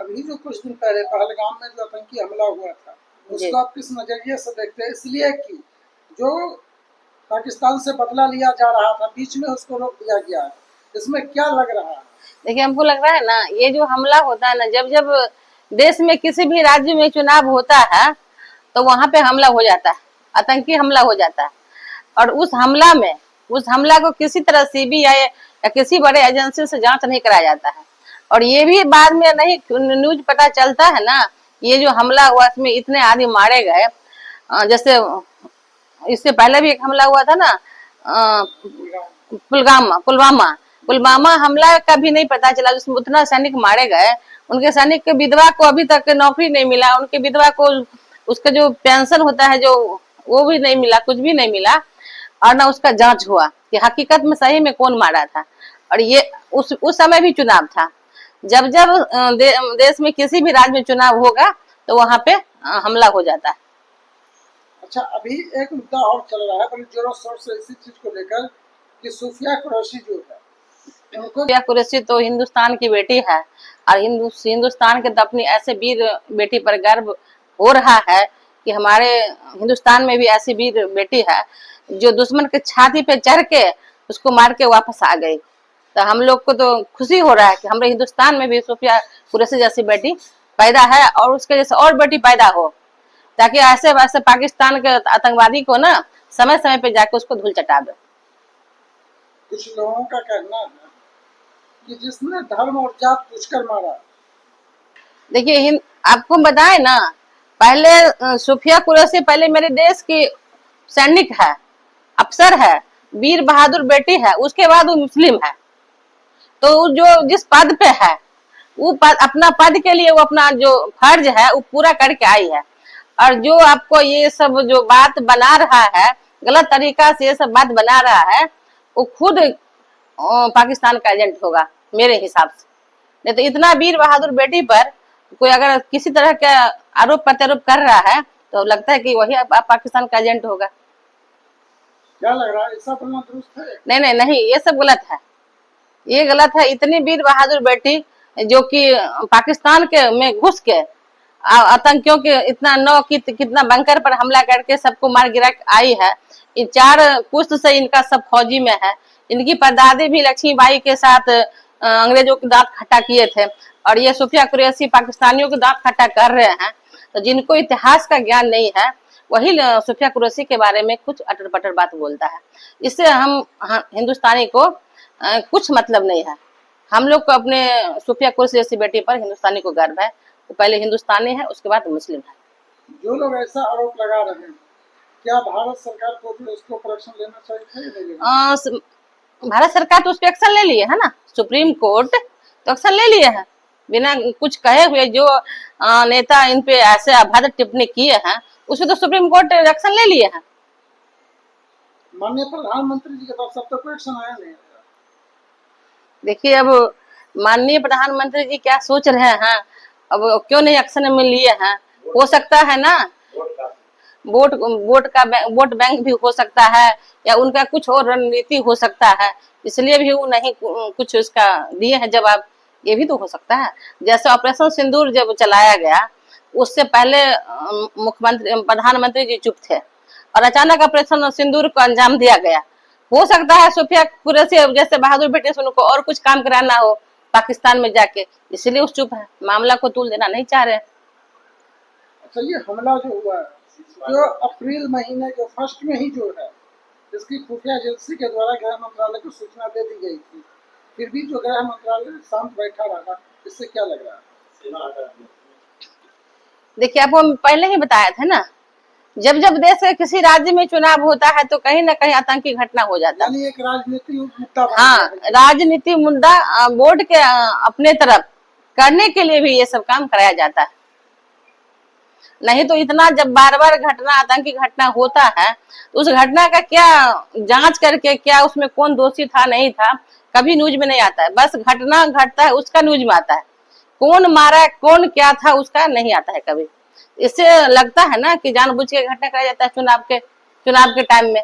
अभी जो कुछ दिन पहले पहलगाम में जो आतंकी हमला हुआ था उसको आप किस नजरिए से देखते हैं? इसलिए कि जो पाकिस्तान से बदला लिया जा रहा था बीच में उसको रोक दिया गया है, इसमें क्या लग रहा है? देखिए, हमको लग रहा है ना, ये जो हमला होता है ना, जब जब देश में किसी भी राज्य में चुनाव होता है तो वहां पे हमला हो जाता है, आतंकी हमला हो जाता है। और उस हमला को किसी तरह सीबीआई या किसी बड़े एजेंसी से जांच नहीं कराया जाता है। और ये भी बाद में नहीं न्यूज पता चलता है ना, ये जो हमला हुआ इसमें इतने आदमी मारे गए। जैसे इससे पहले भी एक हमला हुआ था ना, पुलवामा हमला का भी नहीं पता चला, जिसमें उतना सैनिक मारे गए। उनके सैनिक के विधवा को अभी तक नौकरी नहीं मिला, उनके विधवा को उसका जो पेंशन होता है जो वो भी नहीं मिला, कुछ भी नहीं मिला। और ना उसका जांच हुआ कि हकीकत में सही में कौन मारा था। और ये उस समय भी चुनाव था। जब जब देश में किसी भी राज्य में चुनाव होगा तो वहां पे हमला हो जाता है। अच्छा, अभी एक मुद्दा और चल रहा है बड़े जोरों शोर से इसी चीज को लेकर कि सूफिया कुरैशी जो है, सूफिया कुरैशी तो हिंदुस्तान की बेटी है। और हिंदुस्तान के तो अपनी ऐसे वीर बेटी पर गर्व हो रहा है कि हमारे हिंदुस्तान में भी ऐसी वीर बेटी है जो दुश्मन के छाती पे चढ़ के उसको मार के वापस आ गई। तो हम लोग को तो खुशी हो रहा है कि हमारे हिंदुस्तान में भी सूफिया कुरैशी जैसी बेटी पैदा है और उसके जैसे और बेटी पैदा हो, ताकि ऐसे वैसे पाकिस्तान के आतंकवादी को ना समय समय पे जाके उसको धूल चटा दे। कुछ लोगों का कहना है कि जिसने धर्म और जात पूछकर मारा। देखिए, आपको बताए ना, पहले सूफिया कुरैशी पहले मेरे देश की सैनिक है, अफसर है, वीर बहादुर बेटी है, उसके बाद वो मुस्लिम है। तो जो जिस पद पे है वो अपना पद के लिए वो अपना जो फर्ज है वो पूरा करके आई है। और जो आपको ये सब जो बात बना रहा है, गलत तरीका से ये सब बात बना रहा है, वो खुद पाकिस्तान का एजेंट होगा मेरे हिसाब से। नहीं तो इतना वीर बहादुर बेटी पर कोई अगर किसी तरह का आरोप प्रत्यारोप कर रहा है तो लगता है कि वही पाकिस्तान का एजेंट होगा। क्या लग रहा है, ऐसा बोलना दुरुस्त है? नहीं, ये सब गलत है, ये गलत है। इतनी वीर बहादुर बेटी जो कि पाकिस्तान के में घुस के आतंकियों के इतना कितना बंकर पर हमला करके सबको मार गिरा आई है। इन 4 पुश्त से इनका सब फौजी में है। इनकी परदादी भी लक्ष्मीबाई के साथ अंग्रेजों के दांत खट्टा किए थे। और ये सूफिया कुरैशी पाकिस्तानियों के दांत खट्टा कर रहे हैं। तो जिनको इतिहास का ज्ञान नहीं है वही सूफिया कुरैशी के बारे में कुछ अटर पटर बात बोलता है। इससे हम हिंदुस्तानी को कुछ मतलब नहीं है। हम लोग को अपने सूफिया कुरैशी जैसी बेटी पर हिंदुस्तानी को गर्व है। वो पहले हिंदुस्तानी है, उसके बाद मुस्लिम है। जो लोग ऐसा आरोप लगा रहे हैं, क्या भारत सरकार को भी उसको प्रोटेक्शन लेना चाहिए? भारत सरकार तो उस पर एक्शन ले लिए है ना, सुप्रीम कोर्ट तो एक्शन ले लिए हैं बिना कुछ कहे हुए। जो नेता इन पे ऐसे अभद्र टिप्पणी किए हैं उसमें तो सुप्रीम कोर्ट एक्शन ले लिए हैं। माननीय प्रधानमंत्री जी के पास अब तक कोई एक्शन आया नहीं। देखिए, अब माननीय प्रधानमंत्री जी क्या सोच रहे हैं, अब क्यों नहीं एक्शन में लिए हैं। हो सकता है ना वोट बैंक भी हो सकता है, या उनका कुछ और रणनीति हो सकता है, इसलिए भी वो नहीं कुछ उसका दिए हैं जवाब। ये भी तो हो सकता है। जैसे ऑपरेशन सिंदूर जब चलाया गया उससे पहले प्रधानमंत्री जी चुप थे और अचानक ऑपरेशन सिंदूर को अंजाम दिया गया। हो सकता है सूफिया कुरैशी जैसे बहादुर बेटे से उनको और कुछ काम कराना हो पाकिस्तान में जाके, इसलिए उस चुप है, मामला को तूल देना नहीं चाह रहे। अच्छा, ये हमला जो हुआ है जो अप्रैल महीने जो फर्स्ट में ही जो है, इसकी खुफिया एजेंसी के द्वारा गृह मंत्रालय को सूचना दे दी गई थी, फिर भी जो गृह मंत्रालय शांत बैठा रहा, इससे क्या लग रहा है? देखिए, आपको पहले ही बताया था ना, जब जब देश के किसी राज्य में चुनाव होता है तो कहीं ना कहीं आतंकी घटना हो जाता है। यानी एक राजनीतिक मुद्दा। हाँ, राजनीतिक मुद्दा बोर्ड के अपने तरफ करने के लिए भी ये सब काम कराया जाता है। नहीं तो इतना जब बार बार घटना आतंकी घटना होता है तो उस घटना का क्या जांच करके क्या उसमें कौन दोषी था नहीं था कभी न्यूज में नहीं आता है। बस घटना घटता है उसका न्यूज में आता है, कौन मारा कौन क्या था उसका नहीं आता है कभी। इससे लगता है ना कि जानबूझ के घटना कराया जाता है चुनाव के टाइम में।